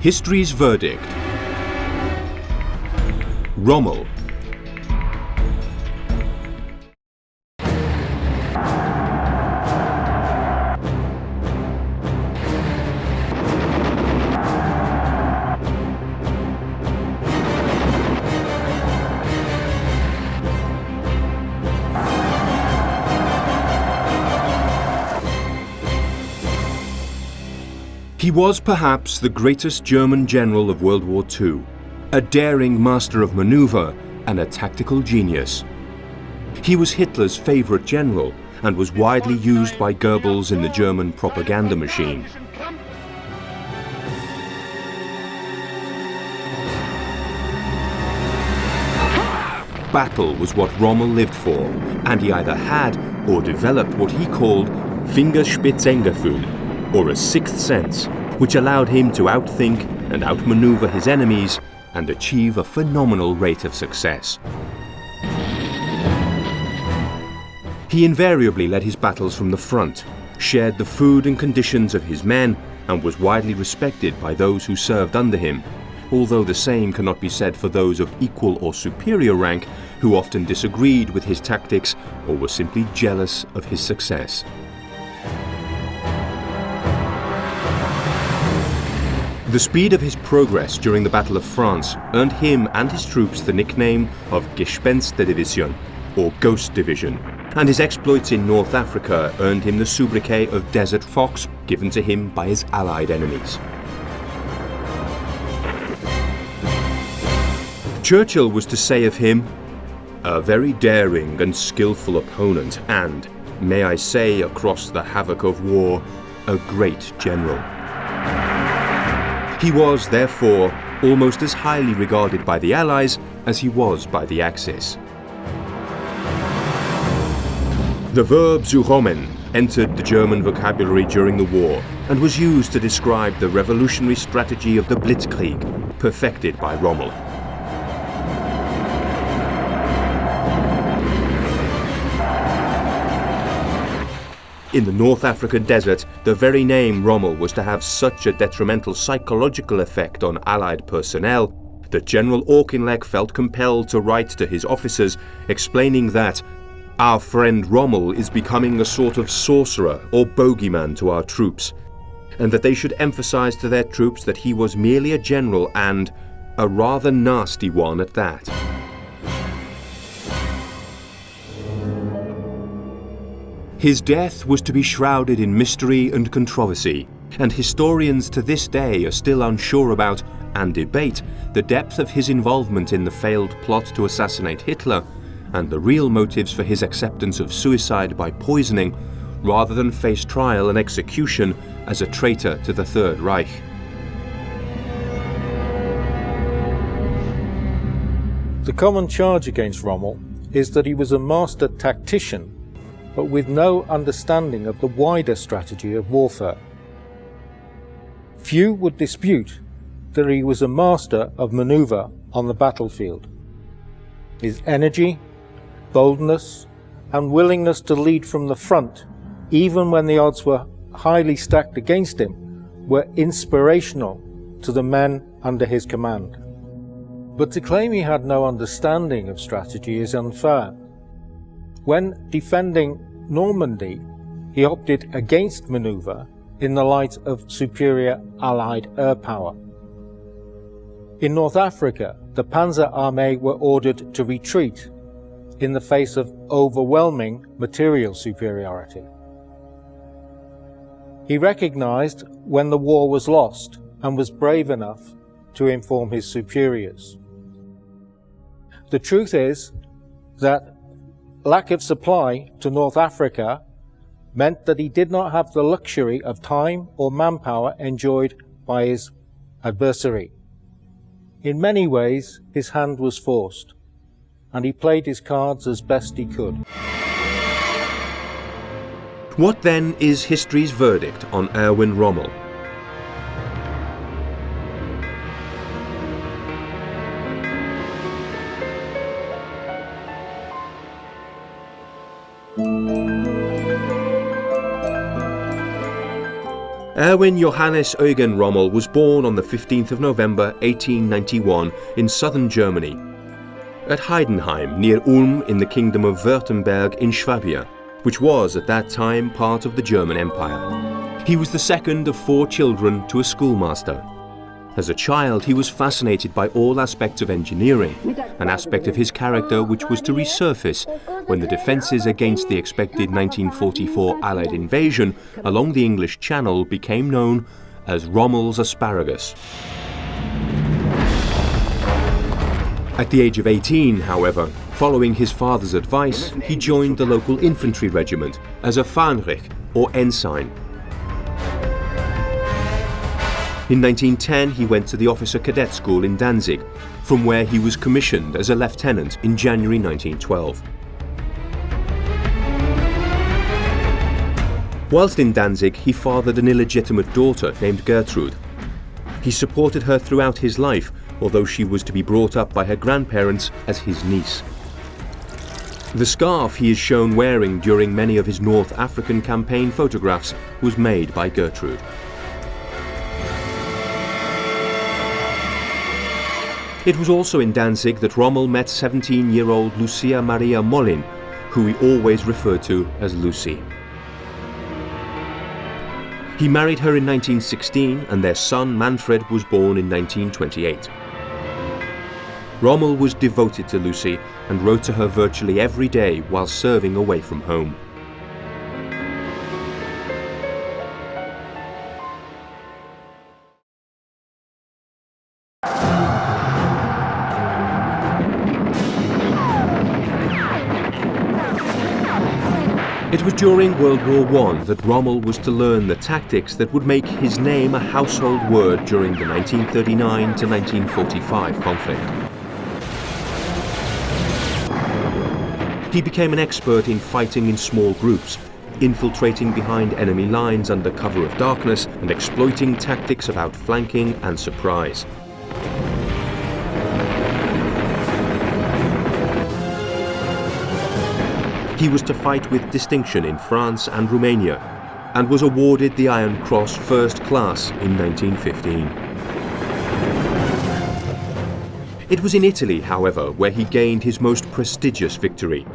History's verdict. Rommel. He was perhaps the greatest German general of World War II, a daring master of maneuver and a tactical genius. He was Hitler's favorite general and was widely used by Goebbels in the German propaganda machine. Battle was what Rommel lived for, and he either had or developed what he called Fingerspitzengefühl, or a sixth sense, which allowed him to outthink and outmaneuver his enemies and achieve a phenomenal rate of success. He invariably led his battles from the front, shared the food and conditions of his men, and was widely respected by those who served under him, although the same cannot be said for those of equal or superior rank who often disagreed with his tactics or were simply jealous of his success. The speed of his progress during the Battle of France earned him and his troops the nickname of Gespensterdivision, or Ghost Division, and his exploits in North Africa earned him the sobriquet of Desert Fox, given to him by his Allied enemies. Churchill was to say of him, "A very daring and skillful opponent and, may I say across the havoc of war, a great general." He was, therefore, almost as highly regarded by the Allies as he was by the Axis. The verb zu rommen entered the German vocabulary during the war and was used to describe the revolutionary strategy of the Blitzkrieg, perfected by Rommel. In the North African desert, the very name Rommel was to have such a detrimental psychological effect on Allied personnel that General Auchinleck felt compelled to write to his officers explaining that "our friend Rommel is becoming a sort of sorcerer or bogeyman to our troops," and that they should emphasize to their troops that he was merely a general and a rather nasty one at that. His death was to be shrouded in mystery and controversy, and historians to this day are still unsure about and debate the depth of his involvement in the failed plot to assassinate Hitler and the real motives for his acceptance of suicide by poisoning rather than face trial and execution as a traitor to the Third Reich. The common charge against Rommel is that he was a master tactician, but with no understanding of the wider strategy of warfare. Few would dispute that he was a master of maneuver on the battlefield. His energy, boldness, and willingness to lead from the front, even when the odds were highly stacked against him, were inspirational to the men under his command. But to claim he had no understanding of strategy is unfair. When defending Normandy, he opted against maneuver in the light of superior Allied air power. In North Africa, the Panzer Army were ordered to retreat in the face of overwhelming material superiority. He recognized when the war was lost and was brave enough to inform his superiors. The truth is that lack of supply to North Africa meant that he did not have the luxury of time or manpower enjoyed by his adversary. In many ways, his hand was forced, and he played his cards as best he could. What then is history's verdict on Erwin Rommel? Erwin Johannes Eugen Rommel was born on the 15th of November 1891 in southern Germany, at Heidenheim near Ulm in the Kingdom of Württemberg in Swabia, which was at that time part of the German Empire. He was the second of 4 children to a schoolmaster. As a child, he was fascinated by all aspects of engineering, an aspect of his character which was to resurface when the defences against the expected 1944 Allied invasion along the English Channel became known as Rommel's asparagus. At the age of 18, however, following his father's advice, he joined the local infantry regiment as a Fähnrich or ensign. In 1910, he went to the officer cadet school in Danzig, from where he was commissioned as a lieutenant in January 1912. Whilst in Danzig, he fathered an illegitimate daughter named Gertrude. He supported her throughout his life, although she was to be brought up by her grandparents as his niece. The scarf he is shown wearing during many of his North African campaign photographs was made by Gertrude. It was also in Danzig that Rommel met 17-year-old Lucia Maria Mollin, who he always referred to as Lucy. He married her in 1916 and their son Manfred was born in 1928. Rommel was devoted to Lucy and wrote to her virtually every day while serving away from home. It was during World War I that Rommel was to learn the tactics that would make his name a household word during the 1939 to 1945 conflict. He became an expert in fighting in small groups, infiltrating behind enemy lines under cover of darkness and exploiting tactics of outflanking and surprise. He was to fight with distinction in France and Romania, and was awarded the Iron Cross First Class in 1915. It was in Italy, however, where he gained his most prestigious victory.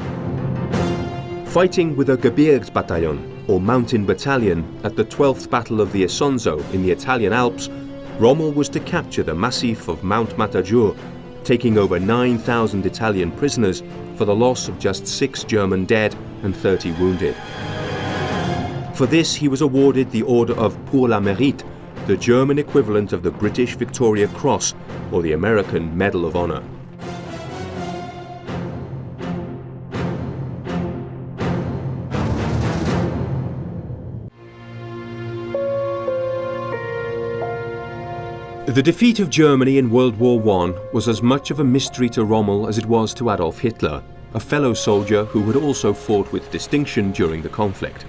Fighting with a Gebirgsbataillon, or mountain battalion, at the 12th Battle of the Isonzo in the Italian Alps, Rommel was to capture the massif of Mount Matajur, taking over 9,000 Italian prisoners for the loss of just 6 German dead and 30 wounded. For this he was awarded the Order of Pour la Mérite, the German equivalent of the British Victoria Cross or the American Medal of Honor. The defeat of Germany in World War I was as much of a mystery to Rommel as it was to Adolf Hitler, a fellow soldier who had also fought with distinction during the conflict.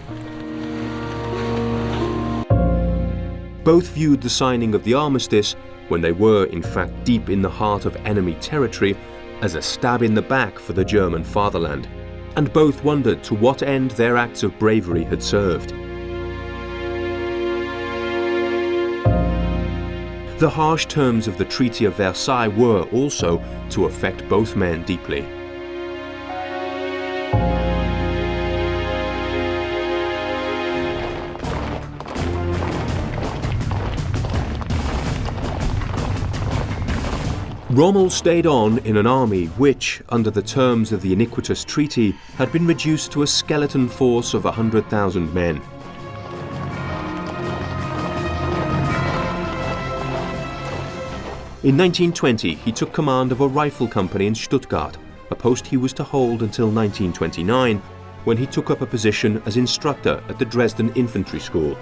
Both viewed the signing of the armistice, when they were in fact deep in the heart of enemy territory, as a stab in the back for the German fatherland, and both wondered to what end their acts of bravery had served. The harsh terms of the Treaty of Versailles were also to affect both men deeply. Rommel stayed on in an army which, under the terms of the iniquitous treaty, had been reduced to a skeleton force of 100,000 men. In 1920, he took command of a rifle company in Stuttgart, a post he was to hold until 1929, when he took up a position as instructor at the Dresden Infantry School.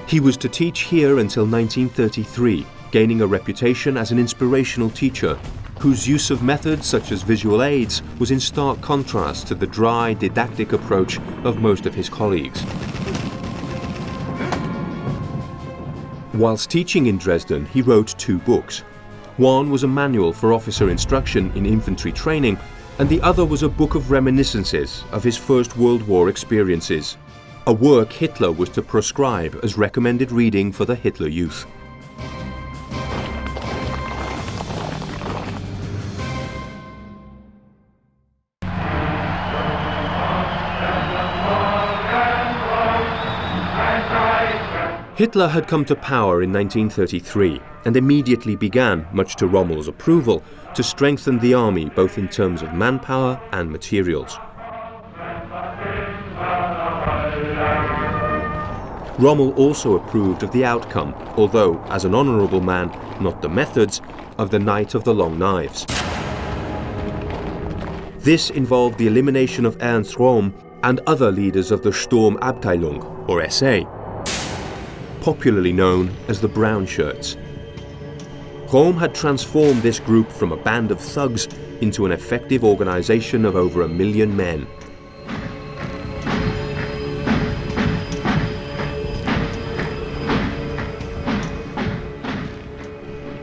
He was to teach here until 1933, gaining a reputation as an inspirational teacher, whose use of methods such as visual aids was in stark contrast to the dry, didactic approach of most of his colleagues. Whilst teaching in Dresden, he wrote 2 books. One was a manual for officer instruction in infantry training, and the other was a book of reminiscences of his First World War experiences. a work Hitler was to proscribe as recommended reading for the Hitler Youth. Hitler had come to power in 1933 and immediately began, much to Rommel's approval, to strengthen the army both in terms of manpower and materials. Rommel also approved of the outcome, although, as an honourable man, not the methods, of the Night of the Long Knives. This involved the elimination of Ernst Röhm and other leaders of the Sturmabteilung, or SA, popularly known as the Brown Shirts. Röhm had transformed this group from a band of thugs into an effective organisation of over 1 million men.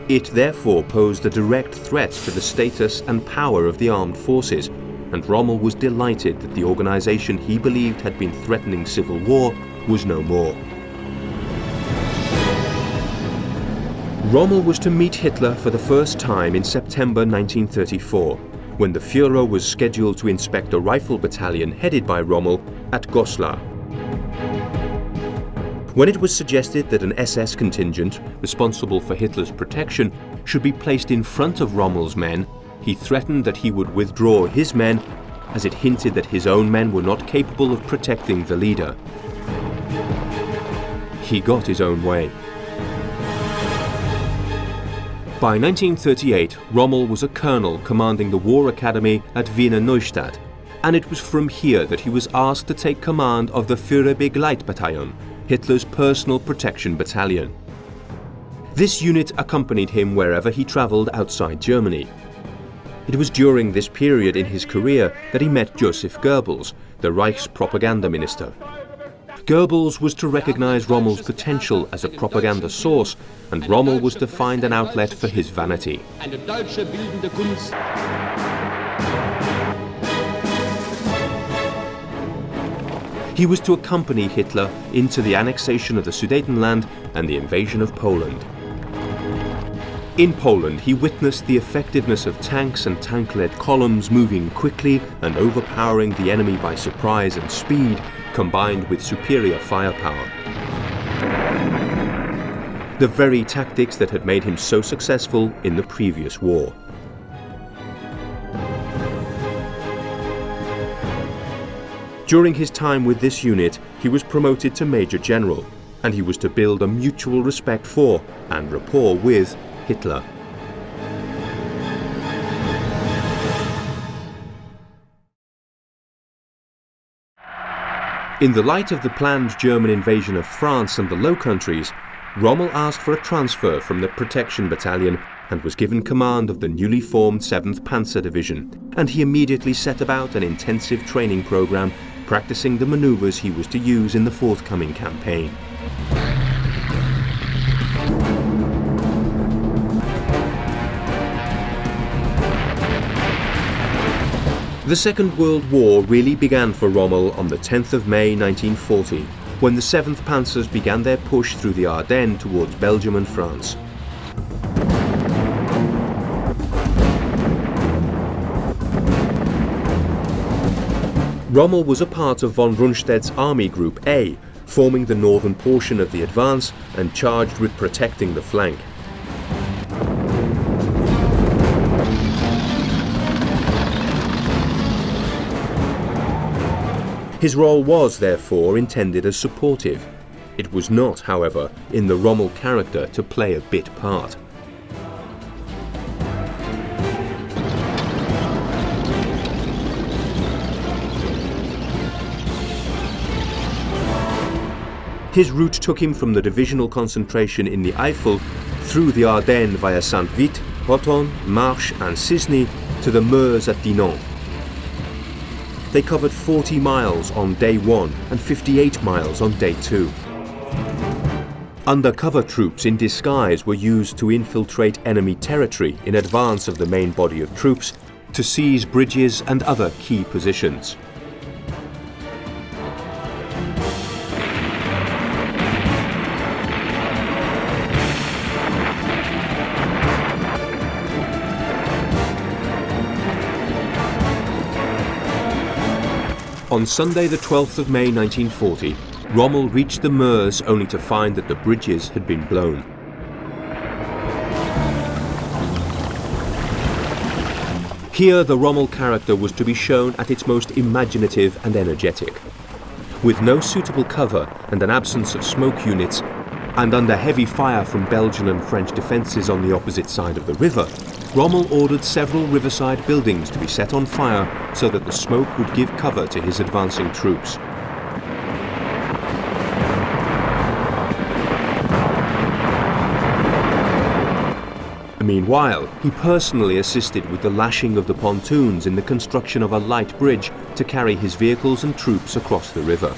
It therefore posed a direct threat to the status and power of the armed forces, and Rommel was delighted that the organisation he believed had been threatening civil war was no more. Rommel was to meet Hitler for the first time in September 1934, when the Führer was scheduled to inspect a rifle battalion headed by Rommel at Goslar. When it was suggested that an SS contingent, responsible for Hitler's protection, should be placed in front of Rommel's men, he threatened that he would withdraw his men, as it hinted that his own men were not capable of protecting the leader. He got his own way. By 1938, Rommel was a colonel commanding the War Academy at Wiener Neustadt, and it was from here that he was asked to take command of the Führerbegleitbataillon, Hitler's personal protection battalion. This unit accompanied him wherever he travelled outside Germany. It was during this period in his career that he met Joseph Goebbels, the Reich's propaganda minister. Goebbels was to recognise Rommel's potential as a propaganda source, and Rommel was to find an outlet for his vanity. He was to accompany Hitler into the annexation of the Sudetenland and the invasion of Poland. In Poland, he witnessed the effectiveness of tanks and tank-led columns moving quickly and overpowering the enemy by surprise and speed, combined with superior firepower. The very tactics that had made him so successful in the previous war. During his time with this unit, he was promoted to Major General, and he was to build a mutual respect for and rapport with Hitler. In the light of the planned German invasion of France and the Low Countries, Rommel asked for a transfer from the Protection Battalion and was given command of the newly formed 7th Panzer Division, and he immediately set about an intensive training program, practicing the maneuvers he was to use in the forthcoming campaign. The Second World War really began for Rommel on the 10th of May 1940, when the 7th Panzers began their push through the Ardennes towards Belgium and France. Rommel was a part of von Rundstedt's Army Group A, forming the northern portion of the advance and charged with protecting the flank. His role was, therefore, intended as supportive. It was not, however, in the Rommel character to play a bit part. His route took him from the divisional concentration in the Eifel through the Ardennes via Saint-Vith, Hoton, Marche and Cisny to the Meuse at Dinant. They covered 40 miles on day 1 and 58 miles on day 2. Undercover troops in disguise were used to infiltrate enemy territory in advance of the main body of troops to seize bridges and other key positions. On Sunday the 12th of May 1940, Rommel reached the Meuse only to find that the bridges had been blown. Here the Rommel character was to be shown at its most imaginative and energetic. With no suitable cover and an absence of smoke units, and under heavy fire from Belgian and French defences on the opposite side of the river, Rommel ordered several riverside buildings to be set on fire so that the smoke would give cover to his advancing troops. Meanwhile, he personally assisted with the lashing of the pontoons in the construction of a light bridge to carry his vehicles and troops across the river.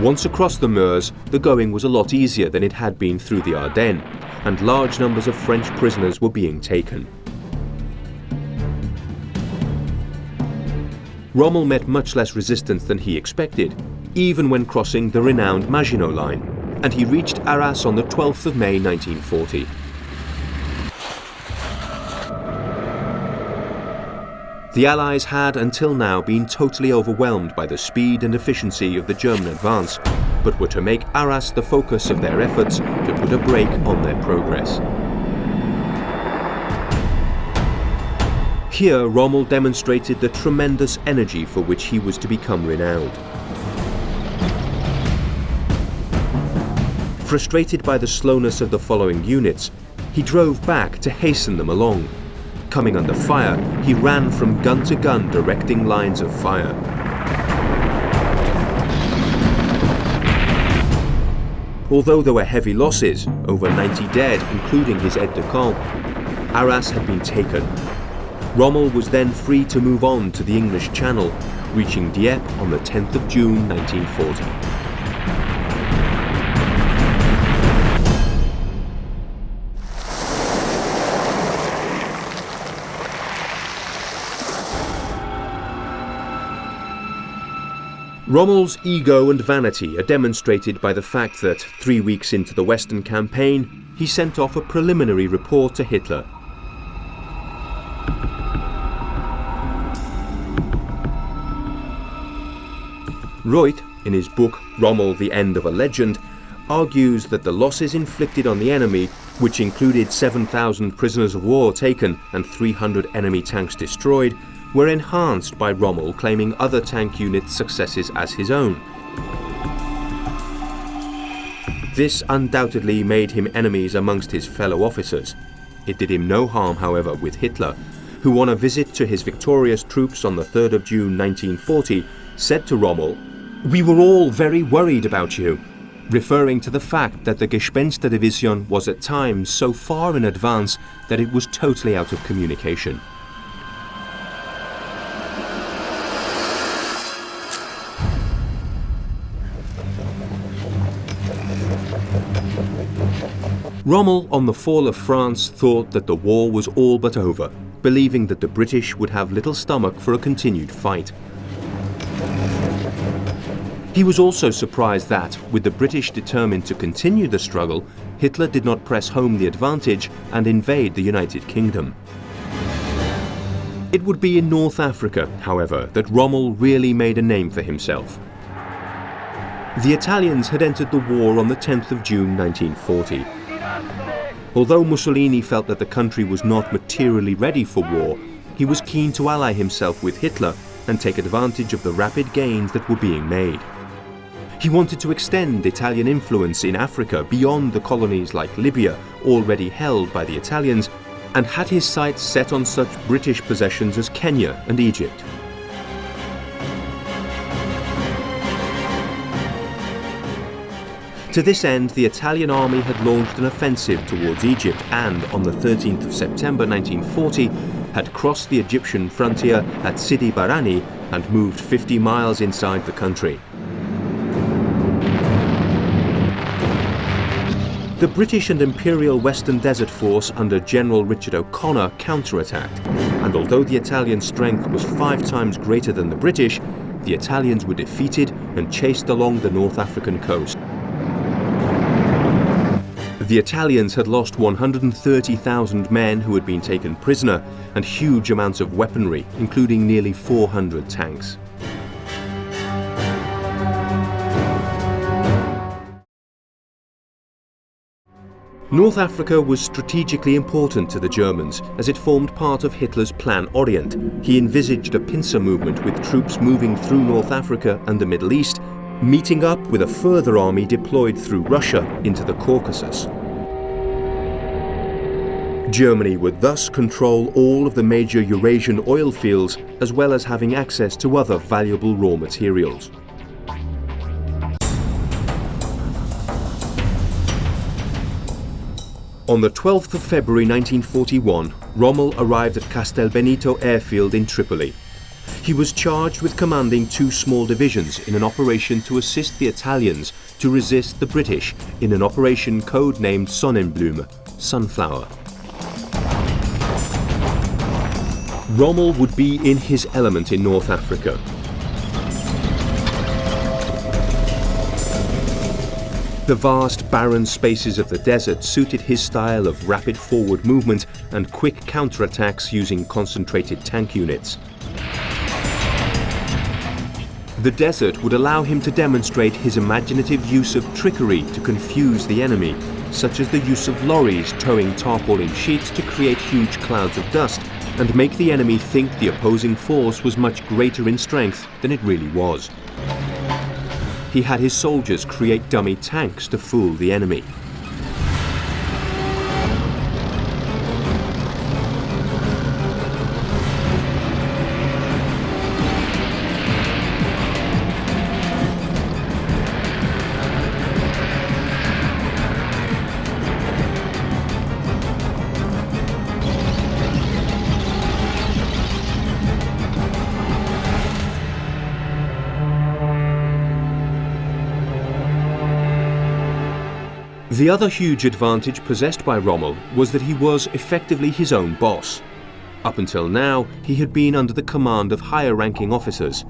Once across the Meuse, the going was a lot easier than it had been through the Ardennes, and large numbers of French prisoners were being taken. Rommel met much less resistance than he expected, even when crossing the renowned Maginot Line, and he reached Arras on the 12th of May 1940. The Allies had until now been totally overwhelmed by the speed and efficiency of the German advance, but were to make Arras the focus of their efforts to put a brake on their progress. Here, Rommel demonstrated the tremendous energy for which he was to become renowned. Frustrated by the slowness of the following units, he drove back to hasten them along. Coming under fire, he ran from gun to gun directing lines of fire. Although there were heavy losses, over 90 dead, including his aide-de-camp, Arras had been taken. Rommel was then free to move on to the English Channel, reaching Dieppe on the 10th of June 1940. Rommel's ego and vanity are demonstrated by the fact that, 3 weeks into the Western campaign, he sent off a preliminary report to Hitler. Reuth, in his book Rommel, the End of a Legend, argues that the losses inflicted on the enemy, which included 7,000 prisoners of war taken and 300 enemy tanks destroyed, were enhanced by Rommel claiming other tank units' successes as his own. This undoubtedly made him enemies amongst his fellow officers. It did him no harm, however, with Hitler, who on a visit to his victorious troops on the 3rd of June 1940 said to Rommel, "We were all very worried about you," referring to the fact that the Gespensterdivision was at times so far in advance that it was totally out of communication. Rommel, on the fall of France, thought that the war was all but over, believing that the British would have little stomach for a continued fight. He was also surprised that, with the British determined to continue the struggle, Hitler did not press home the advantage and invade the United Kingdom. It would be in North Africa, however, that Rommel really made a name for himself. The Italians had entered the war on the 10th of June 1940. Although Mussolini felt that the country was not materially ready for war, he was keen to ally himself with Hitler and take advantage of the rapid gains that were being made. He wanted to extend Italian influence in Africa beyond the colonies like Libya, already held by the Italians, and had his sights set on such British possessions as Kenya and Egypt. To this end, the Italian army had launched an offensive towards Egypt and, on the 13th of September 1940, had crossed the Egyptian frontier at Sidi Barrani and moved 50 miles inside the country. The British and Imperial Western Desert Force under General Richard O'Connor counterattacked, and although the Italian strength was 5 times greater than the British, the Italians were defeated and chased along the North African coast. The Italians had lost 130,000 men who had been taken prisoner and huge amounts of weaponry, including nearly 400 tanks. North Africa was strategically important to the Germans as it formed part of Hitler's Plan Orient. He envisaged a pincer movement with troops moving through North Africa and the Middle East, meeting up with a further army deployed through Russia into the Caucasus. Germany would thus control all of the major Eurasian oil fields, as well as having access to other valuable raw materials. On the 12th of February 1941, Rommel arrived at Castelbenito airfield in Tripoli. He was charged with commanding 2 small divisions in an operation to assist the Italians to resist the British in an operation codenamed Sonnenblume, Sunflower. Rommel would be in his element in North Africa. The vast, barren spaces of the desert suited his style of rapid forward movement and quick counterattacks using concentrated tank units. The desert would allow him to demonstrate his imaginative use of trickery to confuse the enemy, such as the use of lorries towing tarpaulin sheets to create huge clouds of dust and make the enemy think the opposing force was much greater in strength than it really was. He had his soldiers create dummy tanks to fool the enemy. The other huge advantage possessed by Rommel was that he was effectively his own boss. Up until now, he had been under the command of higher-ranking officers.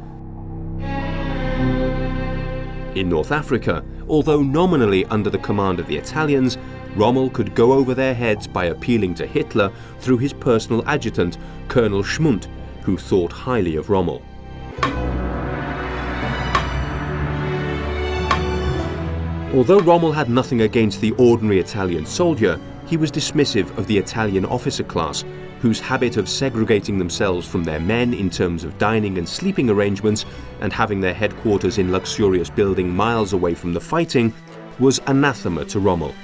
In North Africa, although nominally under the command of the Italians, Rommel could go over their heads by appealing to Hitler through his personal adjutant, Colonel Schmundt, who thought highly of Rommel. Although Rommel had nothing against the ordinary Italian soldier, he was dismissive of the Italian officer class, whose habit of segregating themselves from their men in terms of dining and sleeping arrangements and having their headquarters in luxurious buildings miles away from the fighting was anathema to Rommel.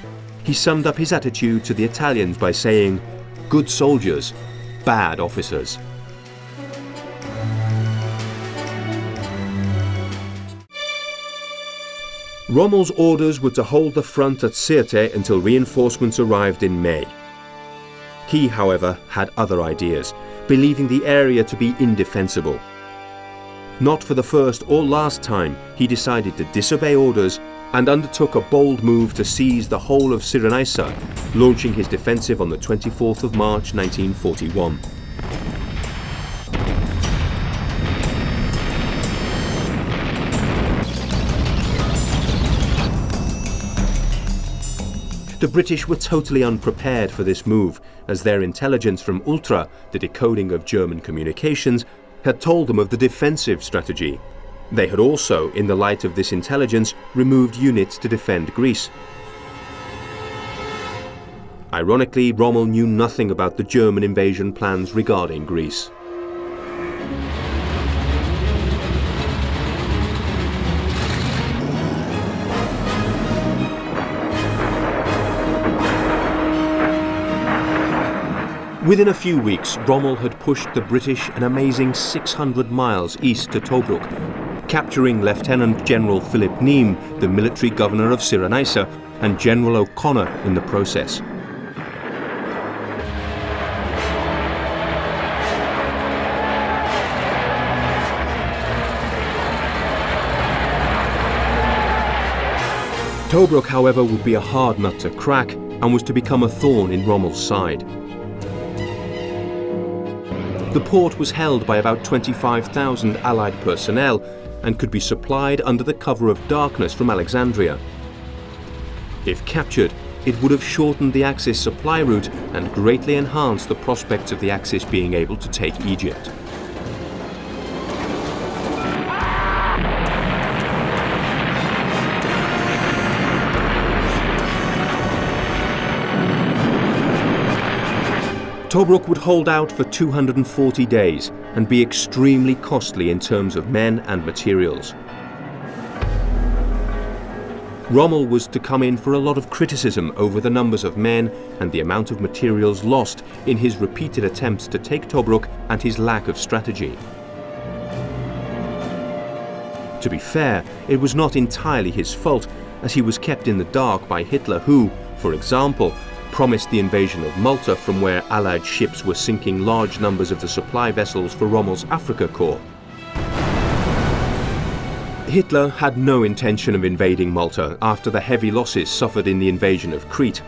He summed up his attitude to the Italians by saying, "Good soldiers, bad officers." Rommel's orders were to hold the front at Sirte until reinforcements arrived in May. He, however, had other ideas, believing the area to be indefensible. Not for the first or last time, he decided to disobey orders and undertook a bold move to seize the whole of Cyrenaica, launching his defensive on the 24th of March 1941. The British were totally unprepared for this move, as their intelligence from Ultra, the decoding of German communications, had told them of the defensive strategy. They had also, in the light of this intelligence, removed units to defend Greece. Ironically, Rommel knew nothing about the German invasion plans regarding Greece. Within a few weeks, Rommel had pushed the British an amazing 600 miles east to Tobruk, capturing Lieutenant General Philip Neame, the military governor of Cyrenaica, and General O'Connor in the process. Tobruk, however, would be a hard nut to crack and was to become a thorn in Rommel's side. The port was held by about 25,000 Allied personnel and could be supplied under the cover of darkness from Alexandria. If captured, it would have shortened the Axis supply route and greatly enhanced the prospects of the Axis being able to take Egypt. Tobruk would hold out for 240 days and be extremely costly in terms of men and materials. Rommel was to come in for a lot of criticism over the numbers of men and the amount of materials lost in his repeated attempts to take Tobruk and his lack of strategy. To be fair, it was not entirely his fault, as he was kept in the dark by Hitler who, for example, promised the invasion of Malta from where Allied ships were sinking large numbers of the supply vessels for Rommel's Africa Corps. Hitler had no intention of invading Malta after the heavy losses suffered in the invasion of Crete.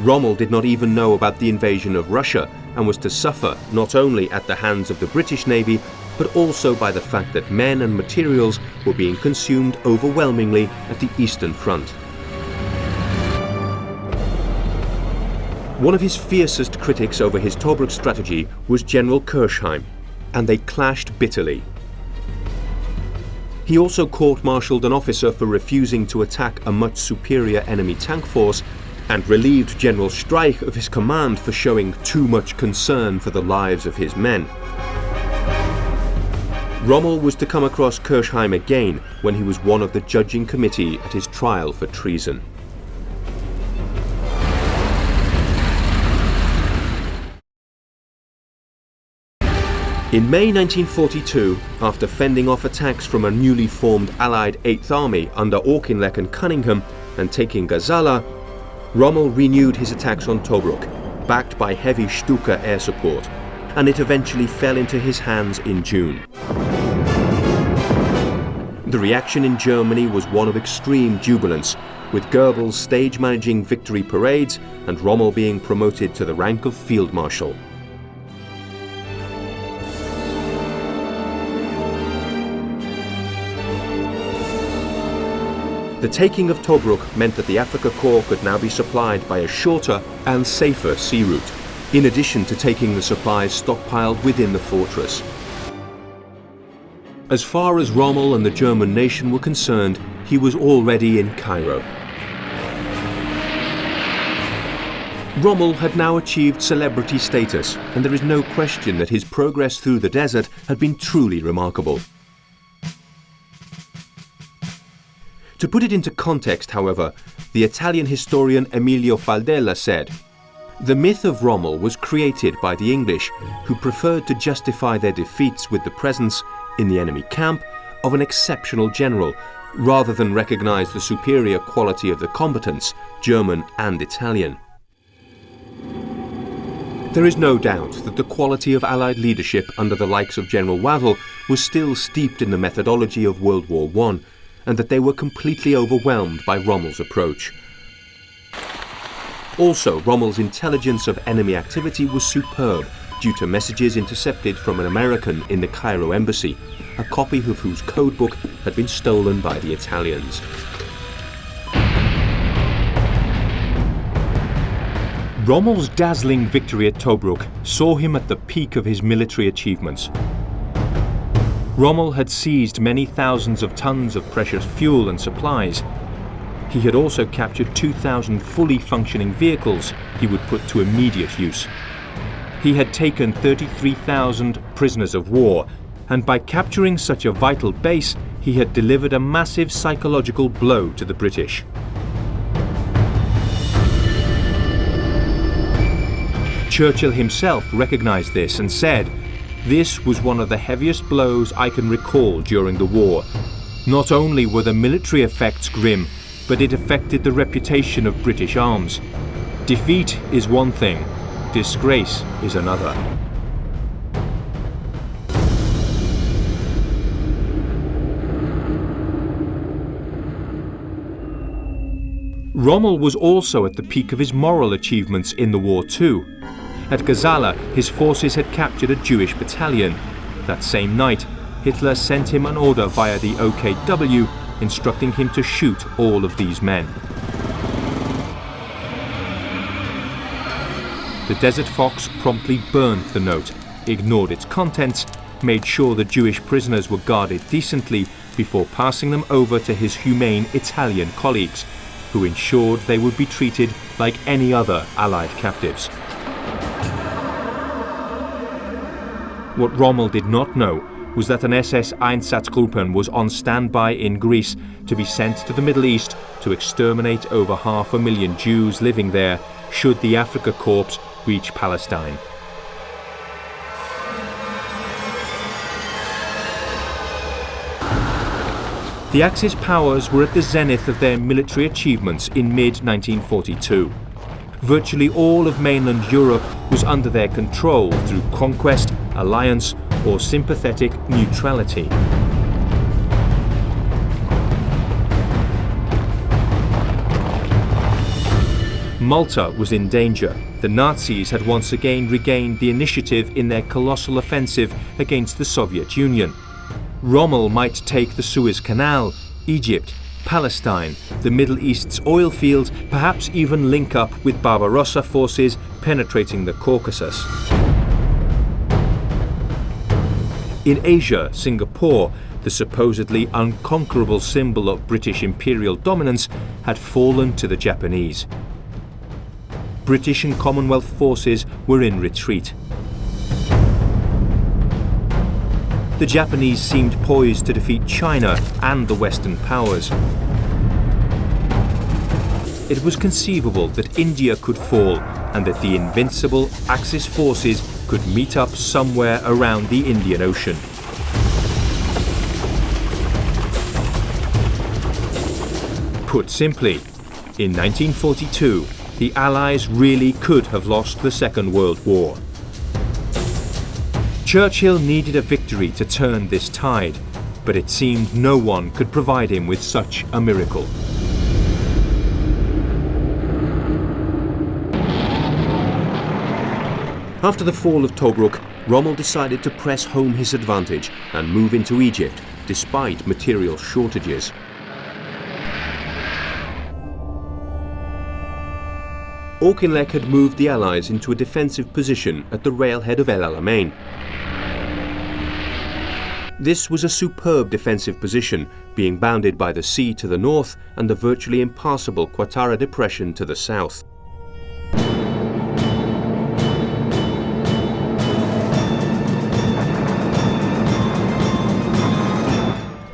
Rommel did not even know about the invasion of Russia and was to suffer not only at the hands of the British Navy, but also by the fact that men and materials were being consumed overwhelmingly at the Eastern Front. One of his fiercest critics over his Tobruk strategy was General Kirchheim, and they clashed bitterly. He also court-martialed an officer for refusing to attack a much superior enemy tank force and relieved General Streich of his command for showing too much concern for the lives of his men. Rommel was to come across Kirchheim again when he was one of the judging committee at his trial for treason. In May 1942, after fending off attacks from a newly formed Allied 8th Army under Auchinleck and Cunningham and taking Gazala, Rommel renewed his attacks on Tobruk, backed by heavy Stuka air support, and it eventually fell into his hands in June. The reaction in Germany was one of extreme jubilance, with Goebbels stage managing victory parades and Rommel being promoted to the rank of Field Marshal. The taking of Tobruk meant that the Africa Corps could now be supplied by a shorter and safer sea route, in addition to taking the supplies stockpiled within the fortress. As far as Rommel and the German nation were concerned, he was already in Cairo. Rommel had now achieved celebrity status, and there is no question that his progress through the desert had been truly remarkable. To put it into context, however, the Italian historian Emilio Faldella said, "The myth of Rommel was created by the English, who preferred to justify their defeats with the presence, in the enemy camp, of an exceptional general, rather than recognize the superior quality of the combatants, German and Italian." There is no doubt that the quality of Allied leadership under the likes of General Wavell was still steeped in the methodology of World War I, and that they were completely overwhelmed by Rommel's approach. Also, Rommel's intelligence of enemy activity was superb due to messages intercepted from an American in the Cairo embassy, a copy of whose codebook had been stolen by the Italians. Rommel's dazzling victory at Tobruk saw him at the peak of his military achievements. Rommel had seized many thousands of tons of precious fuel and supplies. He had also captured 2,000 fully functioning vehicles he would put to immediate use. He had taken 33,000 prisoners of war, and by capturing such a vital base, he had delivered a massive psychological blow to the British. Churchill himself recognized this and said, "This was one of the heaviest blows I can recall during the war. Not only were the military effects grim, but it affected the reputation of British arms. Defeat is one thing, disgrace is another." Rommel was also at the peak of his moral achievements in the war too. At Gazala, his forces had captured a Jewish battalion. That same night, Hitler sent him an order via the OKW instructing him to shoot all of these men. The Desert Fox promptly burned the note, ignored its contents, made sure the Jewish prisoners were guarded decently before passing them over to his humane Italian colleagues, who ensured they would be treated like any other Allied captives. What Rommel did not know was that an SS Einsatzgruppen was on standby in Greece to be sent to the Middle East to exterminate over 500,000 Jews living there should the Afrika Korps reach Palestine. The Axis powers were at the zenith of their military achievements in mid-1942. Virtually all of mainland Europe was under their control through conquest, alliance, or sympathetic neutrality. Malta was in danger. The Nazis had once again regained the initiative in their colossal offensive against the Soviet Union. Rommel might take the Suez Canal, Egypt, Palestine, the Middle East's oil fields, perhaps even link up with Barbarossa forces penetrating the Caucasus. In Asia, Singapore, the supposedly unconquerable symbol of British imperial dominance, had fallen to the Japanese. British and Commonwealth forces were in retreat. The Japanese seemed poised to defeat China and the Western powers. It was conceivable that India could fall and that the invincible Axis forces could meet up somewhere around the Indian Ocean. Put simply, in 1942, the Allies really could have lost the Second World War. Churchill needed a victory to turn this tide, but it seemed no one could provide him with such a miracle. After the fall of Tobruk, Rommel decided to press home his advantage and move into Egypt, despite material shortages. Auchinleck had moved the Allies into a defensive position at the railhead of El Alamein. This was a superb defensive position, being bounded by the sea to the north and the virtually impassable Qattara Depression to the south.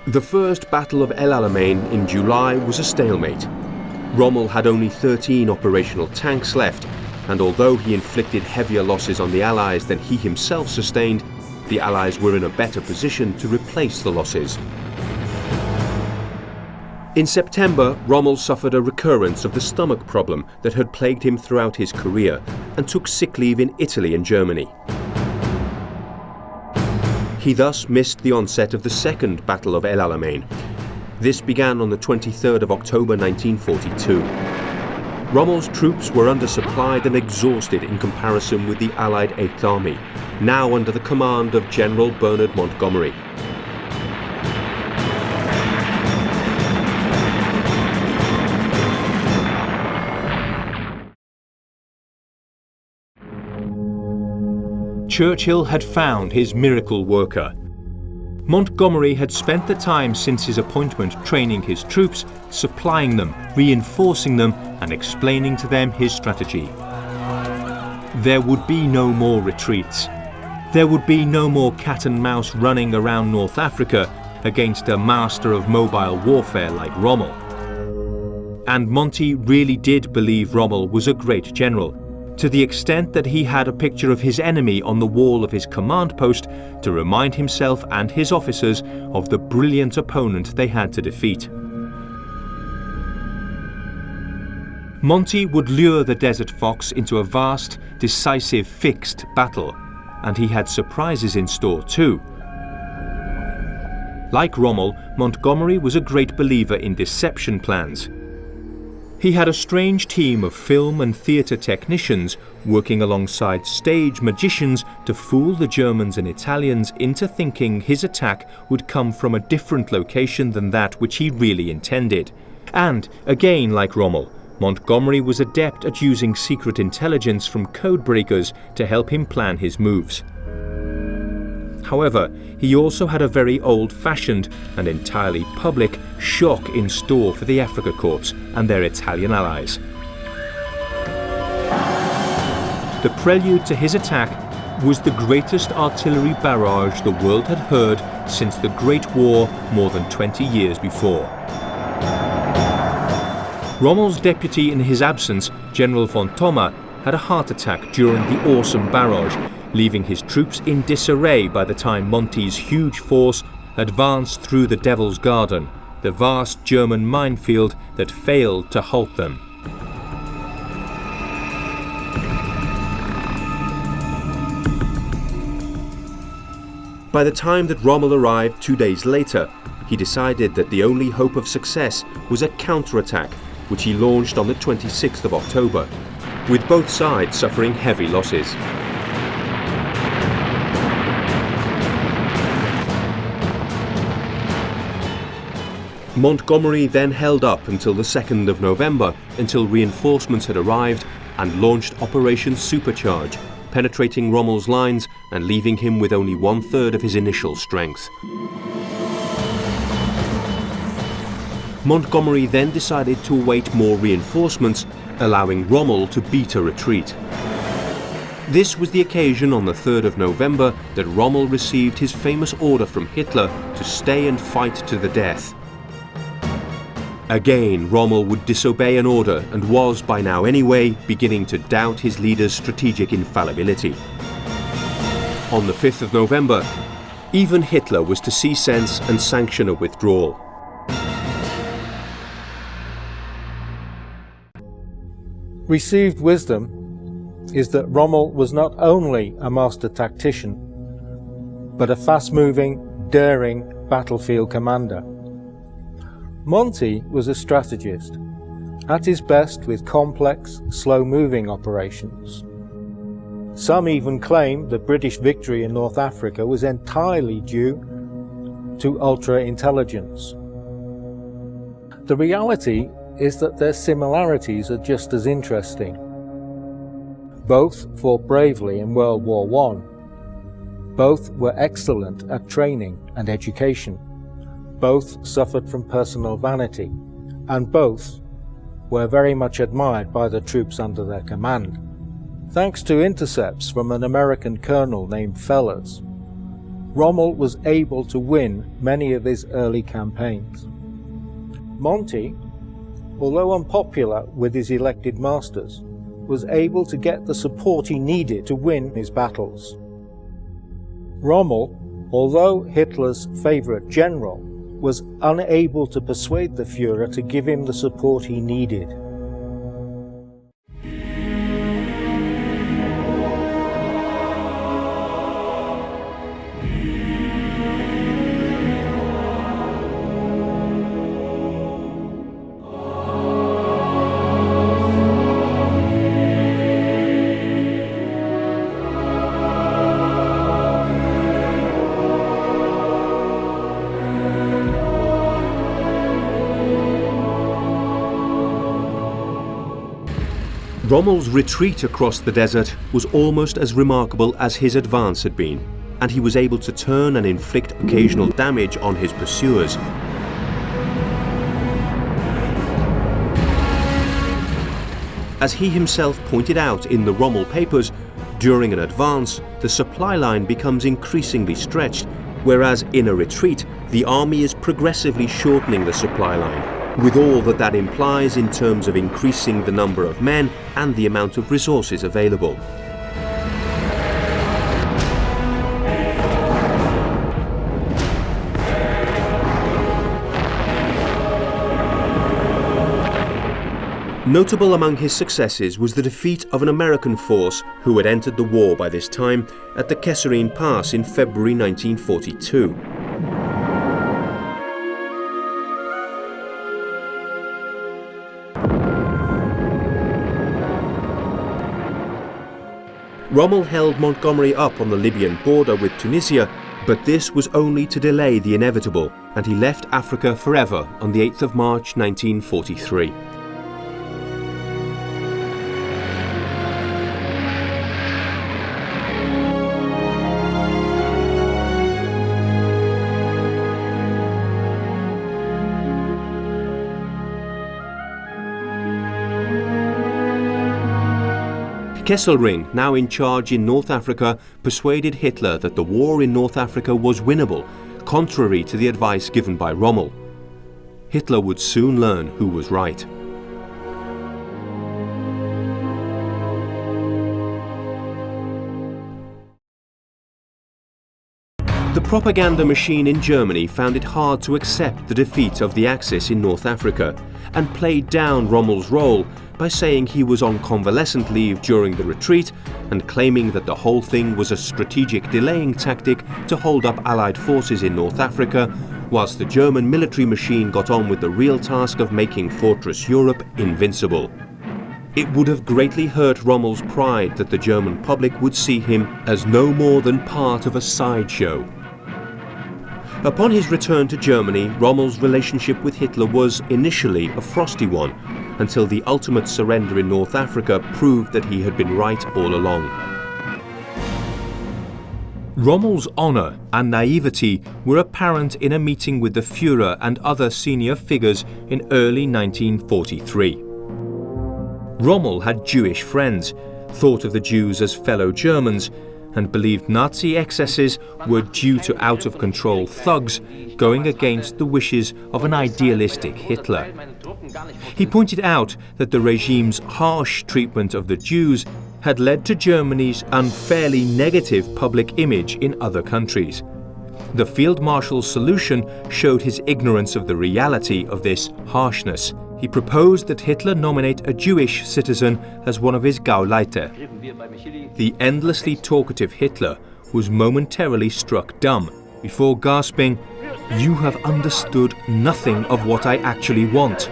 The first Battle of El Alamein in July was a stalemate. Rommel had only 13 operational tanks left, and although he inflicted heavier losses on the Allies than he himself sustained, the Allies were in a better position to replace the losses. In September, Rommel suffered a recurrence of the stomach problem that had plagued him throughout his career and took sick leave in Italy and Germany. He thus missed the onset of the Second Battle of El Alamein. This began on the 23rd of October 1942. Rommel's troops were undersupplied and exhausted in comparison with the Allied 8th Army, now under the command of General Bernard Montgomery. Churchill had found his miracle worker. Montgomery had spent the time since his appointment training his troops, supplying them, reinforcing them, and explaining to them his strategy. There would be no more retreats. There would be no more cat and mouse running around North Africa against a master of mobile warfare like Rommel. And Monty really did believe Rommel was a great general, to the extent that he had a picture of his enemy on the wall of his command post to remind himself and his officers of the brilliant opponent they had to defeat. Monty would lure the Desert Fox into a vast, decisive, fixed battle, and he had surprises in store too. Like Rommel, Montgomery was a great believer in deception plans. He had a strange team of film and theatre technicians working alongside stage magicians to fool the Germans and Italians into thinking his attack would come from a different location than that which he really intended. And, again like Rommel, Montgomery was adept at using secret intelligence from codebreakers to help him plan his moves. However, he also had a very old-fashioned and entirely public shock in store for the Afrika Korps and their Italian allies. The prelude to his attack was the greatest artillery barrage the world had heard since the Great War more than 20 years before. Rommel's deputy in his absence, General von Thoma, had a heart attack during the awesome barrage, leaving his troops in disarray by the time Monty's huge force advanced through the Devil's Garden, the vast German minefield that failed to halt them. By the time that Rommel arrived 2 days later, he decided that the only hope of success was a counterattack, which he launched on the 26th of October, with both sides suffering heavy losses. Montgomery then held up until the 2nd of November, until reinforcements had arrived, and launched Operation Supercharge, penetrating Rommel's lines and leaving him with only 1/3 of his initial strength. Montgomery then decided to await more reinforcements, allowing Rommel to beat a retreat. This was the occasion on the 3rd of November that Rommel received his famous order from Hitler to stay and fight to the death. Again, Rommel would disobey an order and was, by now anyway, beginning to doubt his leader's strategic infallibility. On the 5th of November, even Hitler was to see sense and sanction a withdrawal. Received wisdom is that Rommel was not only a master tactician, but a fast-moving, daring battlefield commander. Monty was a strategist, at his best with complex, slow-moving operations. Some even claim the British victory in North Africa was entirely due to ultra-intelligence. The reality is that their similarities are just as interesting. Both fought bravely in World War I. Both were excellent at training and education. Both suffered from personal vanity, and both were very much admired by the troops under their command. Thanks to intercepts from an American colonel named Fellers, Rommel was able to win many of his early campaigns. Monty, although unpopular with his elected masters, was able to get the support he needed to win his battles. Rommel, although Hitler's favorite general, was unable to persuade the Führer to give him the support he needed. Rommel's retreat across the desert was almost as remarkable as his advance had been, and he was able to turn and inflict occasional damage on his pursuers. As he himself pointed out in the Rommel papers, during an advance, the supply line becomes increasingly stretched, whereas in a retreat, the army is progressively shortening the supply line, with all that that implies in terms of increasing the number of men and the amount of resources available. Notable among his successes was the defeat of an American force who had entered the war by this time at the Kesserine Pass in February 1942. Rommel held Montgomery up on the Libyan border with Tunisia, but this was only to delay the inevitable, and he left Africa forever on the 8th of March 1943. Kesselring, now in charge in North Africa, persuaded Hitler that the war in North Africa was winnable, contrary to the advice given by Rommel. Hitler would soon learn who was right. The propaganda machine in Germany found it hard to accept the defeat of the Axis in North Africa and played down Rommel's role by saying he was on convalescent leave during the retreat and claiming that the whole thing was a strategic delaying tactic to hold up Allied forces in North Africa, whilst the German military machine got on with the real task of making Fortress Europe invincible. It would have greatly hurt Rommel's pride that the German public would see him as no more than part of a sideshow. Upon his return to Germany, Rommel's relationship with Hitler was initially a frosty one, until the ultimate surrender in North Africa proved that he had been right all along. Rommel's honour and naivety were apparent in a meeting with the Führer and other senior figures in early 1943. Rommel had Jewish friends, thought of the Jews as fellow Germans, and believed Nazi excesses were due to out-of-control thugs going against the wishes of an idealistic Hitler. He pointed out that the regime's harsh treatment of the Jews had led to Germany's unfairly negative public image in other countries. The Field Marshal's solution showed his ignorance of the reality of this harshness. He proposed that Hitler nominate a Jewish citizen as one of his Gauleiter. The endlessly talkative Hitler was momentarily struck dumb before gasping, "You have understood nothing of what I actually want."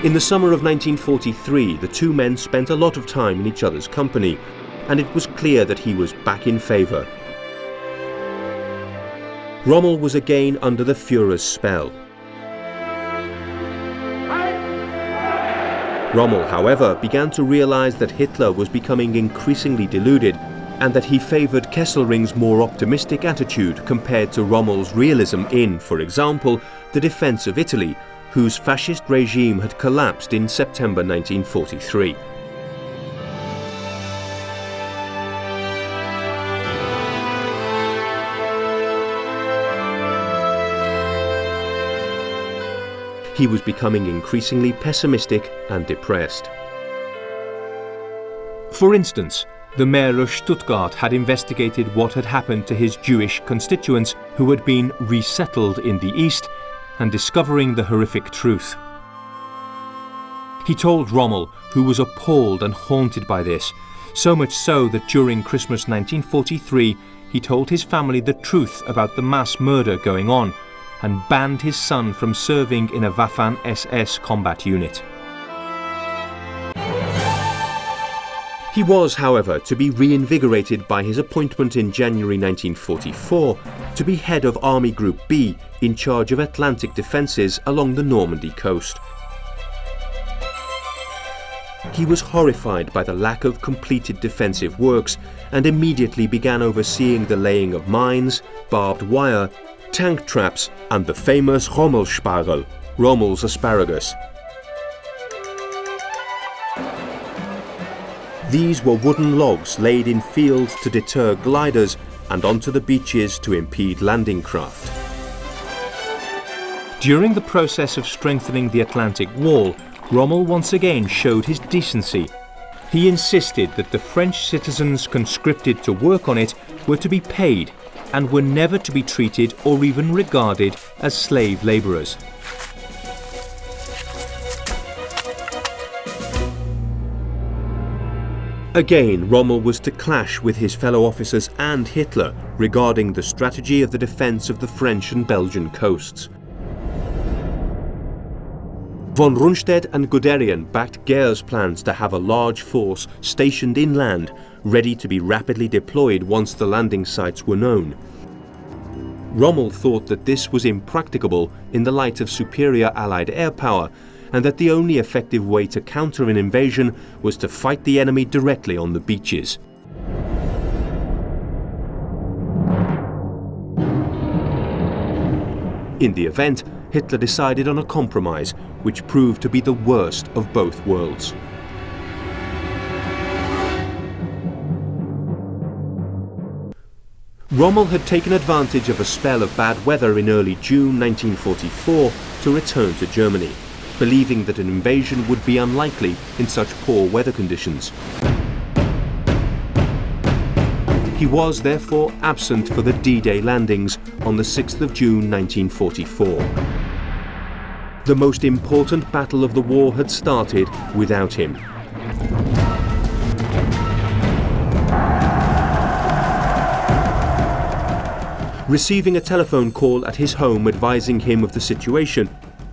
In the summer of 1943, the two men spent a lot of time in each other's company, and it was clear that he was back in favour. Rommel was again under the Führer's spell. Rommel, however, began to realise that Hitler was becoming increasingly deluded and that he favoured Kesselring's more optimistic attitude compared to Rommel's realism in, for example, the defence of Italy, whose fascist regime had collapsed in September 1943. He was becoming increasingly pessimistic and depressed. For instance, the mayor of Stuttgart had investigated what had happened to his Jewish constituents who had been resettled in the East, and discovering the horrific truth. He told Rommel, who was appalled and haunted by this, so much so that during Christmas 1943 he told his family the truth about the mass murder going on and banned his son from serving in a Waffen-SS combat unit. He was, however, to be reinvigorated by his appointment in January 1944 to be head of Army Group B in charge of Atlantic defences along the Normandy coast. He was horrified by the lack of completed defensive works and immediately began overseeing the laying of mines, barbed wire, tank traps and the famous Rommelspargel, Rommel's asparagus. These were wooden logs laid in fields to deter gliders and onto the beaches to impede landing craft. During the process of strengthening the Atlantic Wall, Rommel once again showed his decency. He insisted that the French citizens conscripted to work on it were to be paid and were never to be treated or even regarded as slave labourers. Again, Rommel was to clash with his fellow officers and Hitler regarding the strategy of the defence of the French and Belgian coasts. Von Rundstedt and Guderian backed Gehr's plans to have a large force stationed inland, ready to be rapidly deployed once the landing sites were known. Rommel thought that this was impracticable in the light of superior Allied air power, and that the only effective way to counter an invasion was to fight the enemy directly on the beaches. In the event, Hitler decided on a compromise, which proved to be the worst of both worlds. Rommel had taken advantage of a spell of bad weather in early June 1944 to return to Germany, believing that an invasion would be unlikely in such poor weather conditions. He was therefore absent for the D-Day landings on the 6th of June 1944. The most important battle of the war had started without him. Receiving a telephone call at his home advising him of the situation,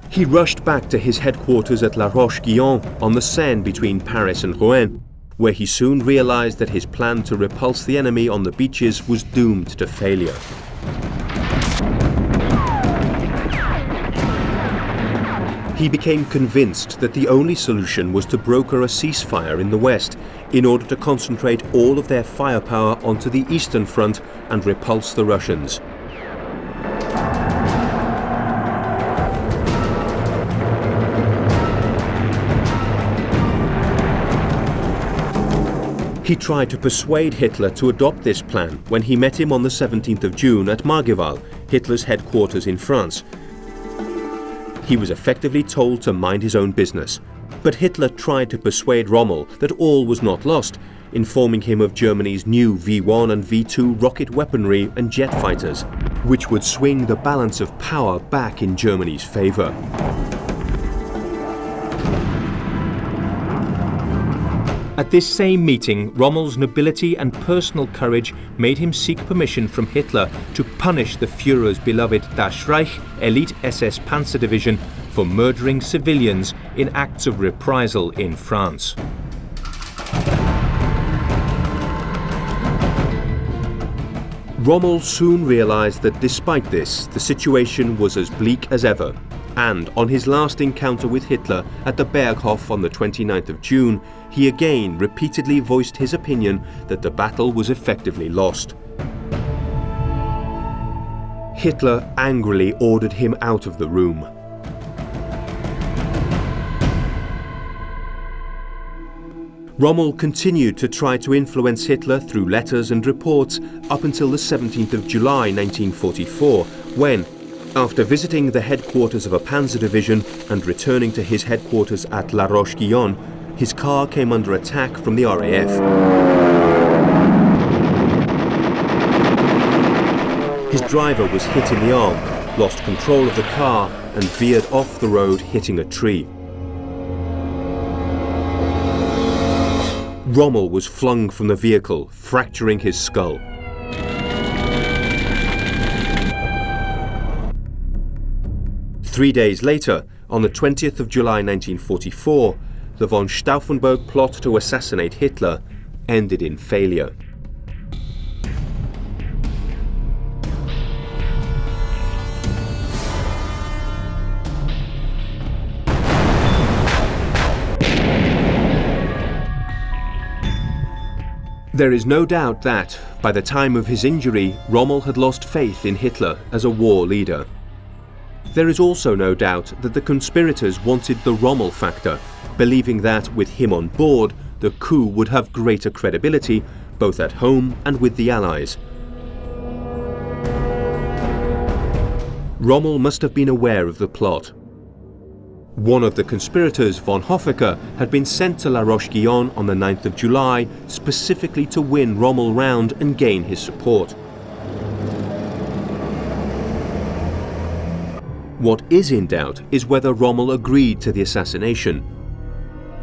he rushed back to his headquarters at La Roche-Guyon on the Seine between Paris and Rouen, where he soon realized that his plan to repulse the enemy on the beaches was doomed to failure. He became convinced that the only solution was to broker a ceasefire in the west in order to concentrate all of their firepower onto the Eastern Front and repulse the Russians. He tried to persuade Hitler to adopt this plan when he met him on the 17th of June at Margeval, Hitler's headquarters in France. He was effectively told to mind his own business, but Hitler tried to persuade Rommel that all was not lost, informing him of Germany's new V-1 and V-2 rocket weaponry and jet fighters, which would swing the balance of power back in Germany's favor. At this same meeting, Rommel's nobility and personal courage made him seek permission from Hitler to punish the Führer's beloved Das Reich elite SS Panzer Division for murdering civilians in acts of reprisal in France. Rommel soon realized that despite this, the situation was as bleak as ever, and on his last encounter with Hitler at the Berghof on the 29th of June, he again repeatedly voiced his opinion that the battle was effectively lost. Hitler angrily ordered him out of the room. Rommel continued to try to influence Hitler through letters and reports up until the 17th of July 1944, when, after visiting the headquarters of a panzer division and returning to his headquarters at La Roche-Guyon, his car came under attack from the RAF. His driver was hit in the arm, lost control of the car and veered off the road, hitting a tree. Rommel was flung from the vehicle, fracturing his skull. Three days later, on the 20th of July 1944, the von Stauffenberg plot to assassinate Hitler ended in failure. There is no doubt that, by the time of his injury, Rommel had lost faith in Hitler as a war leader. There is also no doubt that the conspirators wanted the Rommel factor, believing that, with him on board, the coup would have greater credibility, both at home and with the Allies. Rommel must have been aware of the plot. One of the conspirators, von Hofecker, had been sent to La Roche-Guyon on the 9th of July, specifically to win Rommel round and gain his support. What is in doubt is whether Rommel agreed to the assassination.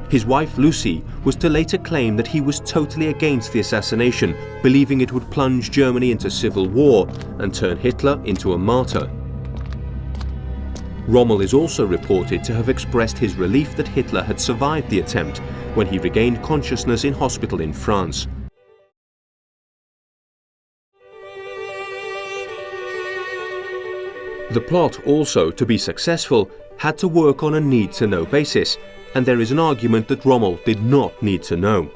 His wife Lucy was to later claim that he was totally against the assassination, believing it would plunge Germany into civil war and turn Hitler into a martyr. Rommel is also reported to have expressed his relief that Hitler had survived the attempt when he regained consciousness in hospital in France. The plot also, to be successful, had to work on a need-to-know basis, and there is an argument that Rommel did not need to know.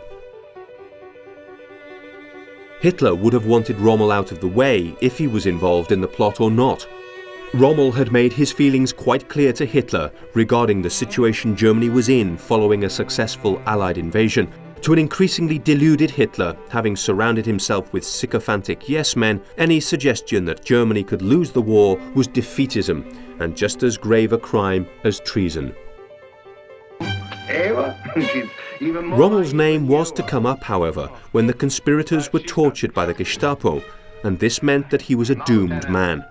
Hitler would have wanted Rommel out of the way if he was involved in the plot or not. Rommel had made his feelings quite clear to Hitler regarding the situation Germany was in following a successful Allied invasion. To an increasingly deluded Hitler, having surrounded himself with sycophantic yes-men, any suggestion that Germany could lose the war was defeatism, and just as grave a crime as treason. Rommel's name was to come up, however, when the conspirators were tortured by the Gestapo, and this meant that he was a doomed man.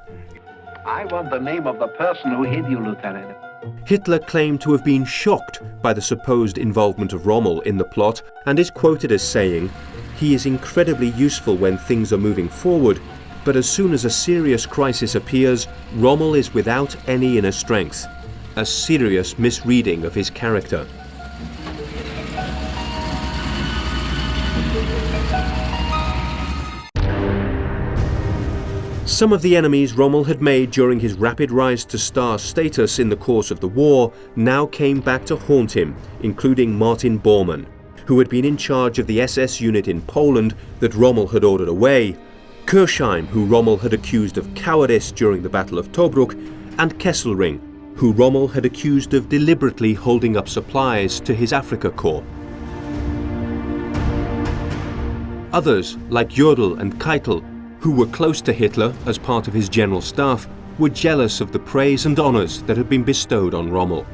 I want the name of the person who hid you, Lieutenant. Hitler claimed to have been shocked by the supposed involvement of Rommel in the plot and is quoted as saying, "He is incredibly useful when things are moving forward, but as soon as a serious crisis appears, Rommel is without any inner strength." A serious misreading of his character. Some of the enemies Rommel had made during his rapid rise to star status in the course of the war now came back to haunt him, including Martin Bormann, who had been in charge of the SS unit in Poland that Rommel had ordered away, Kirchheim, who Rommel had accused of cowardice during the Battle of Tobruk, and Kesselring, who Rommel had accused of deliberately holding up supplies to his Afrika Korps. Others, like Jodl and Keitel, who were close to Hitler as part of his general staff, were jealous of the praise and honours that had been bestowed on Rommel.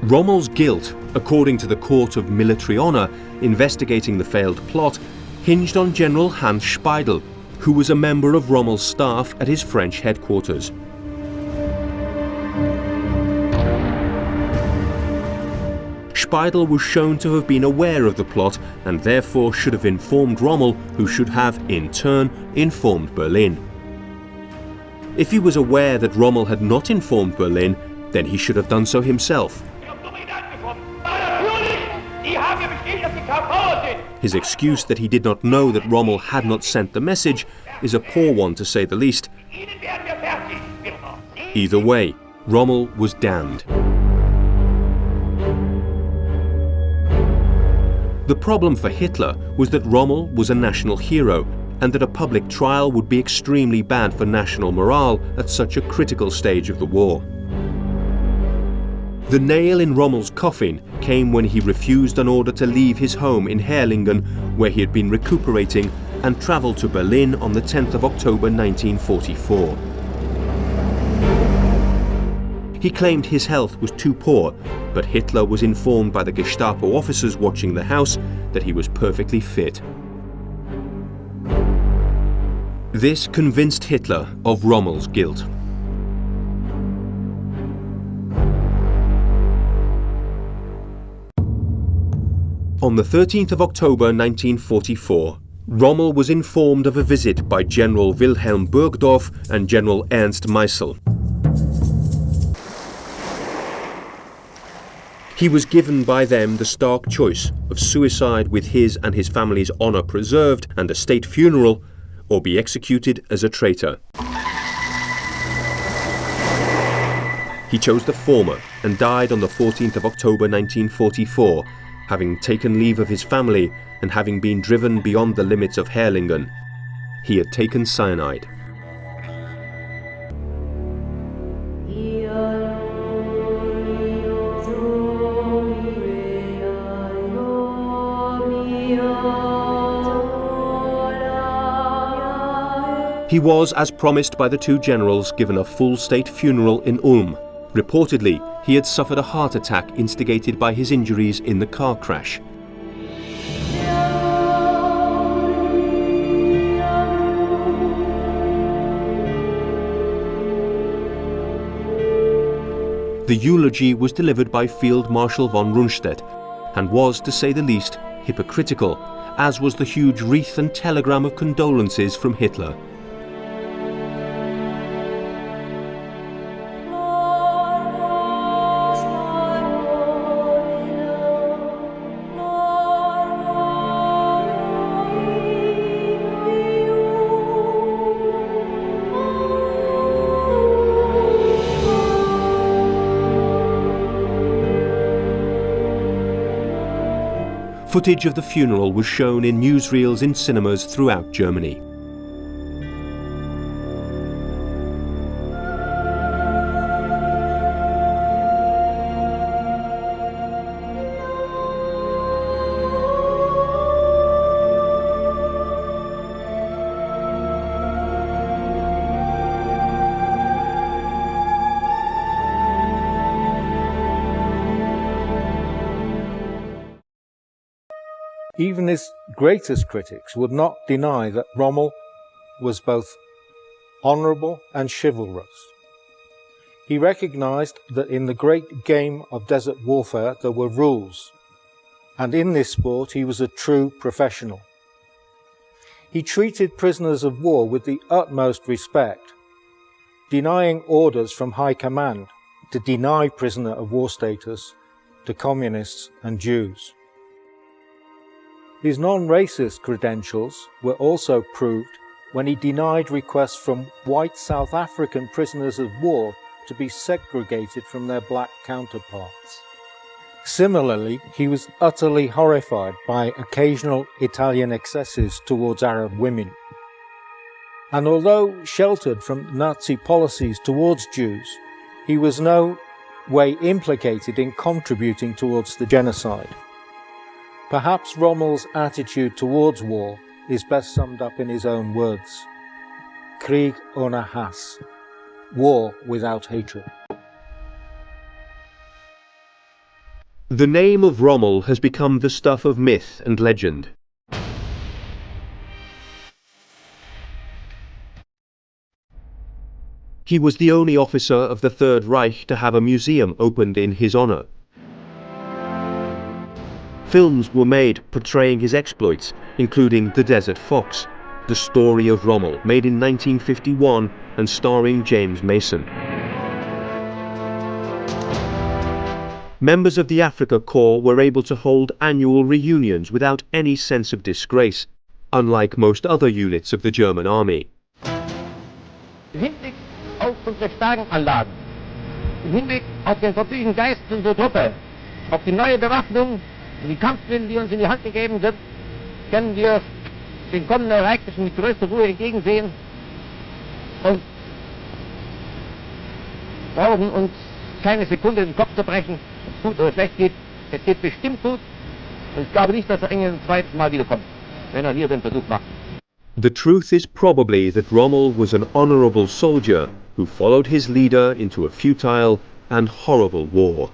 Rommel's guilt, according to the Court of Military Honour investigating the failed plot, hinged on General Hans Speidel, who was a member of Rommel's staff at his French headquarters. Speidel was shown to have been aware of the plot and therefore should have informed Rommel, who should have, in turn, informed Berlin. If he was aware that Rommel had not informed Berlin, then he should have done so himself. His excuse that he did not know that Rommel had not sent the message is a poor one, to say the least. Either way, Rommel was damned. The problem for Hitler was that Rommel was a national hero, and that a public trial would be extremely bad for national morale at such a critical stage of the war. The nail in Rommel's coffin came when he refused an order to leave his home in Herrlingen, where he had been recuperating, and travelled to Berlin on the 10th of October 1944. He claimed his health was too poor, but Hitler was informed by the Gestapo officers watching the house that he was perfectly fit. This convinced Hitler of Rommel's guilt. On the 13th of October 1944, Rommel was informed of a visit by General Wilhelm Burgdorf and General Ernst Meissel. He was given by them the stark choice of suicide with his and his family's honour preserved and a state funeral, or be executed as a traitor. He chose the former and died on the 14th of October 1944, having taken leave of his family and having been driven beyond the limits of Herrlingen. He had taken cyanide. He was, as promised by the two generals, given a full state funeral in Ulm. Reportedly, he had suffered a heart attack instigated by his injuries in the car crash. The eulogy was delivered by Field Marshal von Rundstedt and was, to say the least, hypocritical, as was the huge wreath and telegram of condolences from Hitler. Footage of the funeral was shown in newsreels in cinemas throughout Germany. Even his greatest critics would not deny that Rommel was both honourable and chivalrous. He recognised that in the great game of desert warfare there were rules, and in this sport he was a true professional. He treated prisoners of war with the utmost respect, denying orders from high command to deny prisoner of war status to communists and Jews. His non-racist credentials were also proved when he denied requests from white South African prisoners of war to be segregated from their black counterparts. Similarly, he was utterly horrified by occasional Italian excesses towards Arab women. And although sheltered from Nazi policies towards Jews, he was no way implicated in contributing towards the genocide. Perhaps Rommel's attitude towards war is best summed up in his own words: Krieg ohne Hass, war without hatred. The name of Rommel has become the stuff of myth and legend. He was the only officer of the Third Reich to have a museum opened in his honor. Films were made portraying his exploits, including The Desert Fox, the story of Rommel, made in 1951 and starring James Mason. Members of the Afrika Korps were able to hold annual reunions without any sense of disgrace, unlike most other units of the German army. Im Hinblick auf unsere starken Anlagen, im Hinblick auf den verbüßten Geist unserer Truppe, auf die neue Bewaffnung und die Kampfmittel, die uns in die Hand gegeben wird, können wir den kommenden Ereignissen mit größter Ruhe entgegensehen und brauchen uns keine Sekunde den Kopf zu brechen, ob es gut oder schlecht geht. Es geht bestimmt gut und ich glaube nicht, dass England ein zweites Mal wiederkommt, wenn hier den Versuch macht. The truth is probably that Rommel was an honorable soldier who followed his leader into a futile and horrible war.